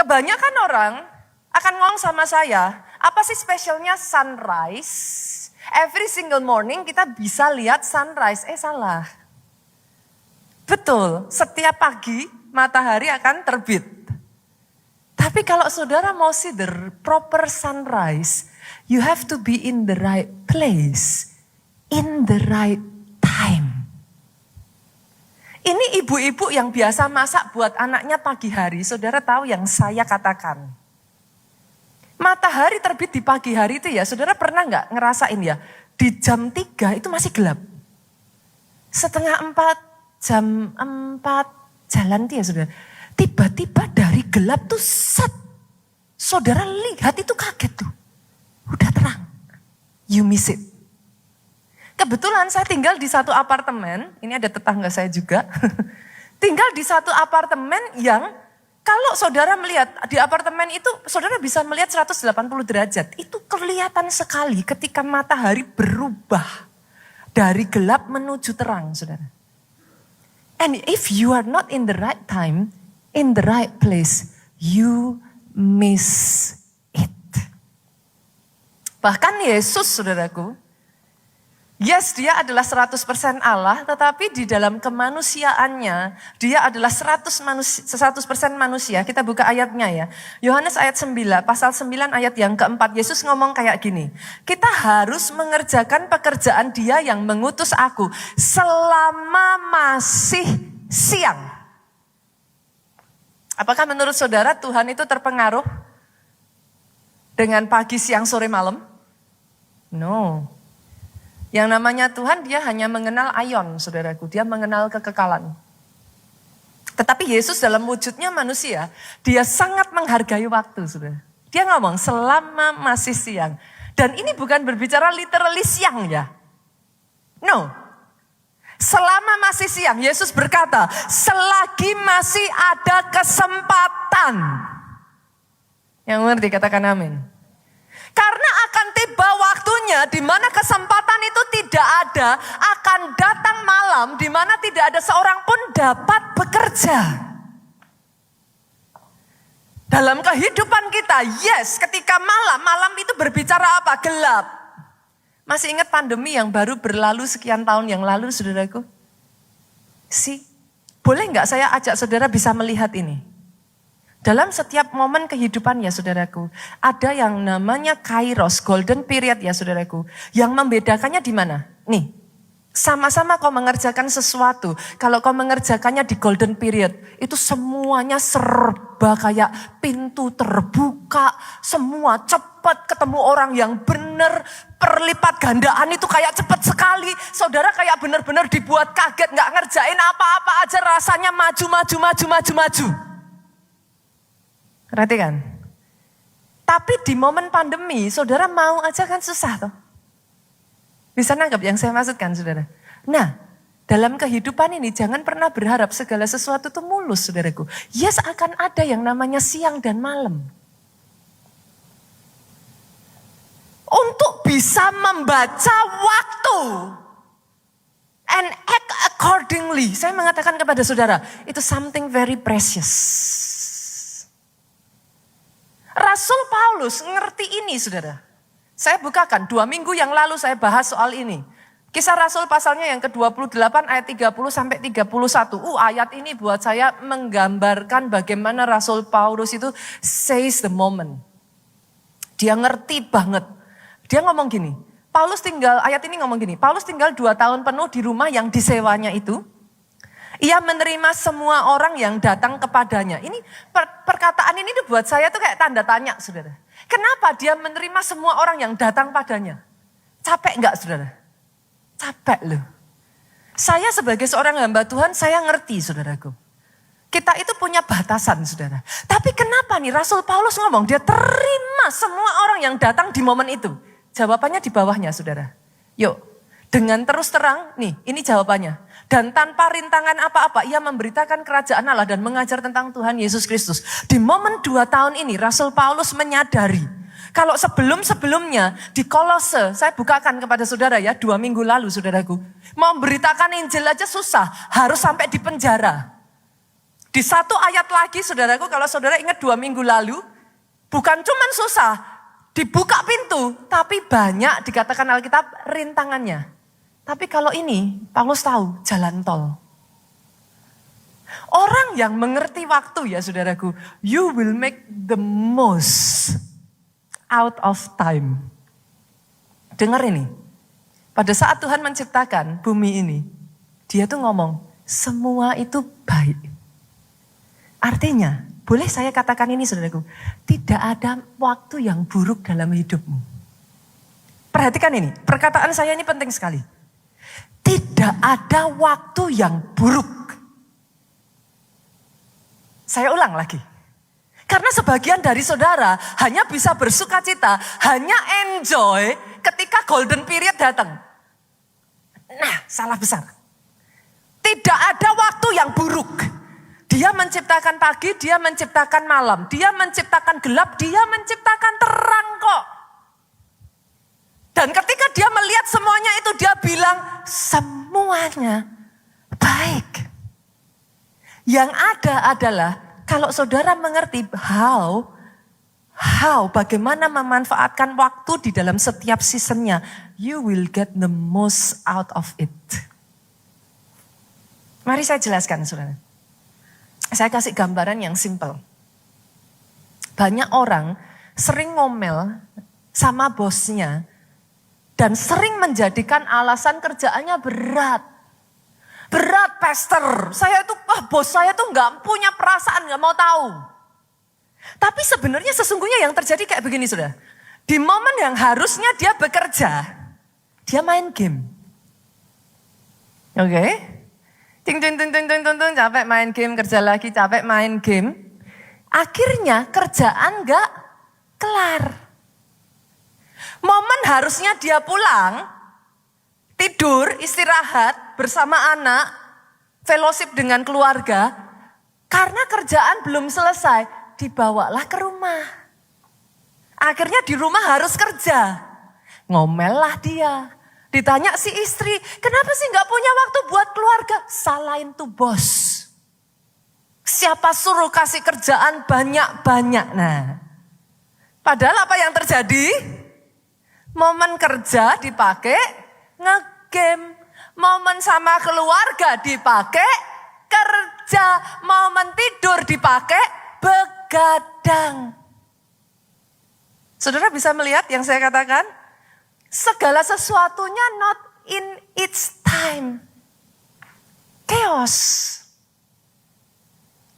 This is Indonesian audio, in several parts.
Kebanyakan orang akan ngomong sama saya, apa sih spesialnya sunrise? Every single morning kita bisa lihat sunrise. Salah. Betul, setiap pagi matahari akan terbit. Tapi kalau saudara mau see the proper sunrise, you have to be in the right place, in the right time. Ini ibu-ibu yang biasa masak buat anaknya pagi hari, saudara tahu yang saya katakan. Matahari terbit di pagi hari itu ya, saudara pernah nggak ngerasain ya, di jam 3 itu masih gelap. Setengah 4, jam 4 jalan itu ya saudara. Tiba-tiba dari gelap tuh set. Saudara lihat itu kaget tuh. Udah terang. You miss it. Kebetulan saya tinggal di satu apartemen, ini ada tetangga saya juga. Tinggal di satu apartemen yang kalau saudara melihat di apartemen itu, saudara bisa melihat 180 derajat. Itu kelihatan sekali ketika matahari berubah dari gelap menuju terang, saudara. And if you are not in the right time, in the right place, you miss it. Bahkan Yesus, saudaraku, yes, dia adalah 100% Allah, tetapi di dalam kemanusiaannya, dia adalah 100% manusia. Kita buka ayatnya ya. Yohanes ayat 9, pasal 9 ayat yang keempat. Yesus ngomong kayak gini. Kita harus mengerjakan pekerjaan dia yang mengutus aku selama masih siang. Apakah menurut saudara Tuhan itu terpengaruh dengan pagi, siang, sore, malam? No. Yang namanya Tuhan dia hanya mengenal aion, saudaraku. Dia mengenal kekekalan. Tetapi Yesus dalam wujudnya manusia, dia sangat menghargai waktu, saudara. Dia ngomong selama masih siang. Dan ini bukan berbicara literally siang ya. No. Selama masih siang, Yesus berkata, selagi masih ada kesempatan. Yang ngerti katakan amin. Karena akan tiba waktunya di mana kesempatan itu tidak ada, akan datang malam di mana tidak ada seorang pun dapat bekerja. Dalam kehidupan kita, yes, ketika malam itu berbicara apa? Gelap. Masih ingat pandemi yang baru berlalu sekian tahun yang lalu, saudaraku? Boleh nggak saya ajak saudara bisa melihat ini? Dalam setiap momen kehidupan ya saudaraku, ada yang namanya kairos, golden period ya saudaraku. Yang membedakannya di mana? Nih, sama-sama kau mengerjakan sesuatu. Kalau kau mengerjakannya di golden period, itu semuanya serba kayak pintu terbuka, semua cepat, ketemu orang yang benar, perlipat gandaan itu kayak cepat sekali. Saudara kayak benar-benar dibuat kaget, gak ngerjain apa-apa aja rasanya maju. Perhatikan. Tapi di momen pandemi, saudara mau aja kan susah toh. Bisa nangkep yang saya maksudkan saudara. Nah, dalam kehidupan ini jangan pernah berharap segala sesuatu itu mulus saudaraku. Yes, akan ada yang namanya siang dan malam. Untuk bisa membaca waktu and act accordingly. Saya mengatakan kepada saudara, itu something very precious. Rasul Paulus ngerti ini saudara. Saya bukakan 2 minggu yang lalu saya bahas soal ini. Kisah Rasul pasalnya yang ke-28 ayat 30 sampai 31. Ayat ini buat saya menggambarkan bagaimana Rasul Paulus itu seize the moment. Dia ngerti banget. Dia ngomong gini, ayat ini ngomong gini, Paulus tinggal 2 tahun penuh di rumah yang disewanya itu. Ia menerima semua orang yang datang kepadanya. Ini perkataan ini buat saya tuh kayak tanda tanya, saudara. Kenapa dia menerima semua orang yang datang padanya? Capek enggak, saudara? Capek loh. Saya sebagai seorang hamba Tuhan, saya ngerti, saudaraku. Kita itu punya batasan, saudara. Tapi kenapa nih Rasul Paulus ngomong, dia terima semua orang yang datang di momen itu? Jawabannya di bawahnya, saudara. Yuk, dengan terus terang, nih ini jawabannya. Dan tanpa rintangan apa-apa, ia memberitakan kerajaan Allah dan mengajar tentang Tuhan Yesus Kristus. Di momen 2 tahun ini, Rasul Paulus menyadari, kalau sebelum-sebelumnya di Kolose, saya bukakan kepada saudara ya, 2 minggu lalu saudaraku. Mau memberitakan Injil aja susah, harus sampai di penjara. Di satu ayat lagi saudaraku, kalau saudara ingat 2 minggu lalu, bukan cuman susah, dibuka pintu, tapi banyak dikatakan Alkitab rintangannya. Tapi kalau ini, Paulus tahu jalan tol. Orang yang mengerti waktu ya saudaraku, you will make the most out of time. Dengar ini, pada saat Tuhan menciptakan bumi ini, dia tuh ngomong, semua itu baik. Artinya, boleh saya katakan ini saudaraku, tidak ada waktu yang buruk dalam hidupmu. Perhatikan ini, perkataan saya ini penting sekali. Tidak ada waktu yang buruk. Saya ulang lagi. Karena sebagian dari saudara hanya bisa bersuka cita, hanya enjoy ketika golden period datang. Nah, salah besar. Tidak ada waktu yang buruk. Dia menciptakan pagi, dia menciptakan malam, dia menciptakan gelap, dia menciptakan terang kok. Dan ketika dia melihat semuanya itu, dia bilang semuanya baik. Yang ada adalah kalau saudara mengerti how bagaimana memanfaatkan waktu di dalam setiap seasonnya, you will get the most out of it. Mari saya jelaskan saudara. Saya kasih gambaran yang simple. Banyak orang sering ngomel sama bosnya dan sering menjadikan alasan kerjaannya berat. Berat, pastor. Saya itu, bos saya tuh nggak punya perasaan, nggak mau tahu. Tapi sebenarnya sesungguhnya yang terjadi kayak begini, saudara. Di momen yang harusnya dia bekerja, dia main game. Oke? Ting, capek main game, kerja lagi, capek main game. Akhirnya kerjaan nggak kelar. Momen harusnya dia pulang, tidur, istirahat bersama anak, fellowship dengan keluarga. Karena kerjaan belum selesai, dibawalah ke rumah. Akhirnya di rumah harus kerja. Ngomellah dia. Ditanya si istri, kenapa sih gak punya waktu buat keluarga? Salahin tuh bos. Siapa suruh kasih kerjaan banyak-banyak? Nah, padahal apa yang terjadi? Momen kerja dipakai ngegame. Momen sama keluarga dipakai kerja. Momen tidur dipakai begadang. Saudara bisa melihat yang saya katakan? Segala sesuatunya not in its time. Chaos.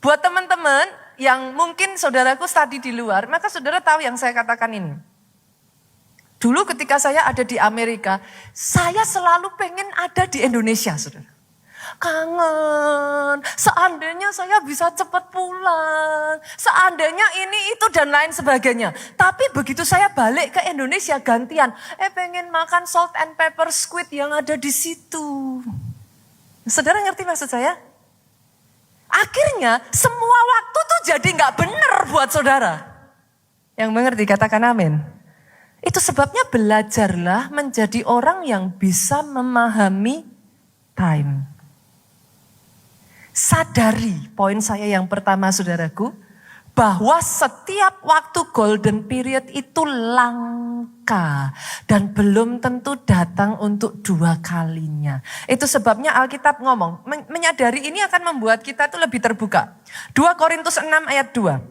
Buat teman-teman yang mungkin saudaraku study di luar, maka saudara tahu yang saya katakan ini. Dulu ketika saya ada di Amerika, saya selalu pengen ada di Indonesia, saudara. Kangen, seandainya saya bisa cepat pulang, seandainya ini, itu, dan lain sebagainya. Tapi begitu saya balik ke Indonesia gantian, pengen makan salt and pepper squid yang ada di situ. Saudara ngerti maksud saya? Akhirnya semua waktu tuh jadi gak bener buat saudara. Yang mengerti katakan amin. Itu sebabnya belajarlah menjadi orang yang bisa memahami time. Sadari, poin saya yang pertama saudaraku, bahwa setiap waktu golden period itu langka dan belum tentu datang untuk 2 kalinya. Itu sebabnya Alkitab ngomong, menyadari ini akan membuat kita tuh lebih terbuka. 2 Korintus 6 ayat 2.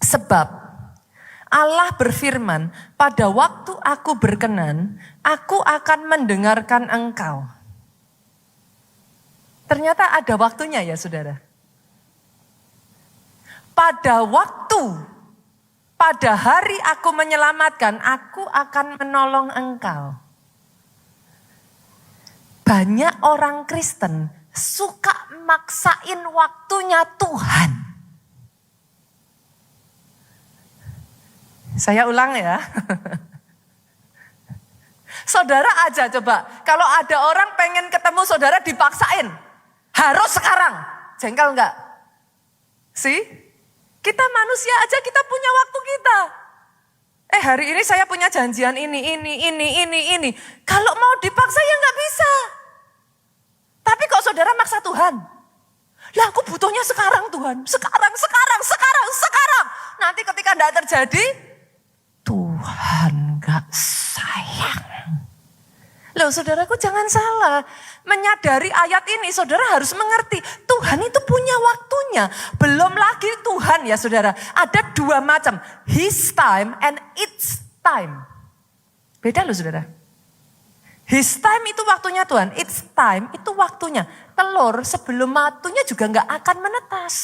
Sebab Allah berfirman, pada waktu aku berkenan, aku akan mendengarkan engkau. Ternyata ada waktunya ya saudara. Pada waktu, pada hari aku menyelamatkan, aku akan menolong engkau. Banyak orang Kristen suka maksain waktunya Tuhan. Saya ulang ya. Saudara aja coba, kalau ada orang pengen ketemu saudara dipaksain. Harus sekarang, jengkel enggak? See? Kita manusia aja kita punya waktu kita. Hari ini saya punya janjian ini. Kalau mau dipaksa ya enggak bisa. Tapi kok saudara maksa Tuhan? Lah aku butuhnya sekarang Tuhan. Sekarang. Nanti ketika tidak terjadi, Tuhan gak sayang. Loh saudaraku jangan salah. Menyadari ayat ini saudara harus mengerti. Tuhan itu punya waktunya. Belum lagi Tuhan ya saudara. Ada dua macam. His time and its time. Beda loh saudara. His time itu waktunya Tuhan. Its time itu waktunya. Telur sebelum waktunya juga gak akan menetas.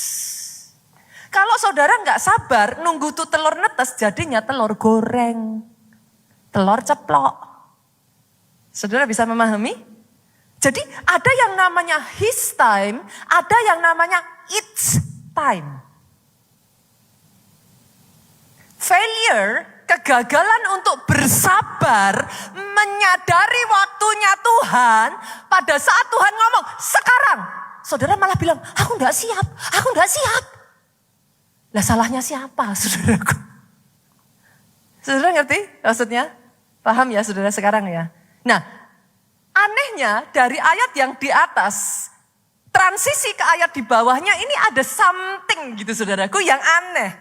Kalau saudara gak sabar nunggu tuh telur netes jadinya telur goreng. Telur ceplok. Saudara bisa memahami? Jadi ada yang namanya his time, ada yang namanya its time. Failure, kegagalan untuk bersabar, menyadari waktunya Tuhan, pada saat Tuhan ngomong, sekarang. Saudara malah bilang, aku gak siap. Lah salahnya siapa saudaraku? Saudara ngerti maksudnya? Paham ya saudara sekarang ya? Nah, anehnya dari ayat yang di atas, transisi ke ayat di bawahnya ini ada something gitu saudaraku yang aneh.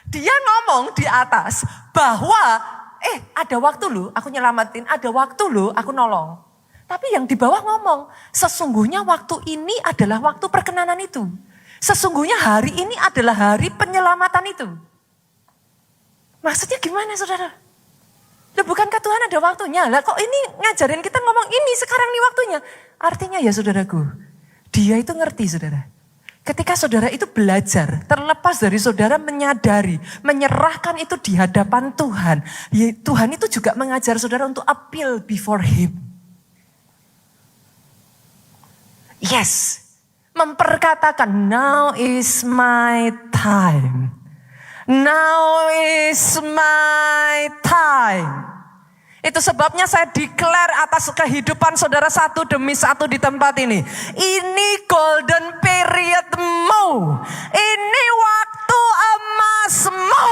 Dia ngomong di atas bahwa ada waktu loh aku nyelamatin, ada waktu loh aku nolong. Tapi yang di bawah ngomong, sesungguhnya waktu ini adalah waktu perkenanan itu. Sesungguhnya hari ini adalah hari penyelamatan itu. Maksudnya gimana saudara? Loh bukankah Tuhan ada waktunya? Lah kok ini ngajarin kita ngomong ini sekarang nih waktunya. Artinya ya saudaraku, dia itu ngerti saudara. Ketika saudara itu belajar, terlepas dari saudara menyadari, menyerahkan itu di hadapan Tuhan. Ya, Tuhan itu juga mengajar saudara untuk appeal before Him. Yes, memperkatakan now is my time. Now is my time. Itu sebabnya saya declare atas kehidupan saudara satu demi satu di tempat ini. Ini golden periodmu. Ini waktu emasmu.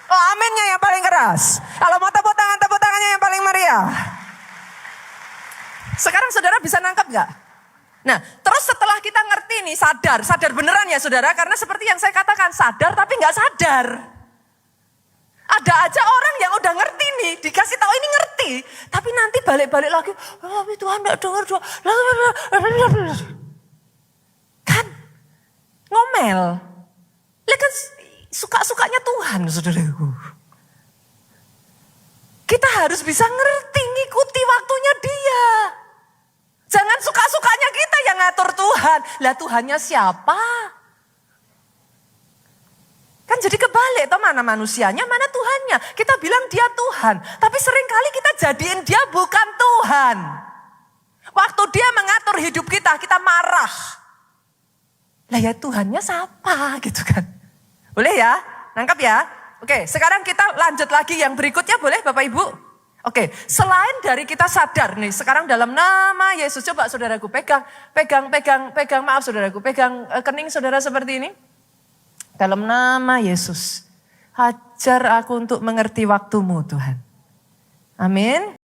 Oh aminnya yang paling keras. Kalau mau tepuk tangannya yang paling meriah. Sekarang saudara bisa nangkap gak? Nah terus setelah kita ngerti nih sadar beneran ya saudara. Karena seperti yang saya katakan sadar tapi gak sadar. Ada aja orang yang udah ngerti nih, dikasih tahu ini ngerti. Tapi nanti balik-balik lagi, tapi Tuhan gak dengar doa. Kan ngomel. Lihat kan suka-sukanya Tuhan saudaraku. Kita harus bisa ngerti, ngikuti waktunya dia. Jangan suka-sukanya kita yang ngatur Tuhan. Lah Tuhannya siapa? Kan jadi kebalik, toh mana manusianya, mana Tuhannya. Kita bilang dia Tuhan, tapi seringkali kita jadiin dia bukan Tuhan. Waktu dia mengatur hidup kita, kita marah. Lah ya Tuhannya siapa gitu kan. Boleh ya? Nangkap ya? Oke, sekarang kita lanjut lagi yang berikutnya boleh Bapak Ibu? Oke, selain dari kita sadar nih, sekarang dalam nama Yesus, coba saudaraku pegang, maaf saudaraku, pegang kening saudara seperti ini. Dalam nama Yesus, ajar aku untuk mengerti waktumu Tuhan. Amin.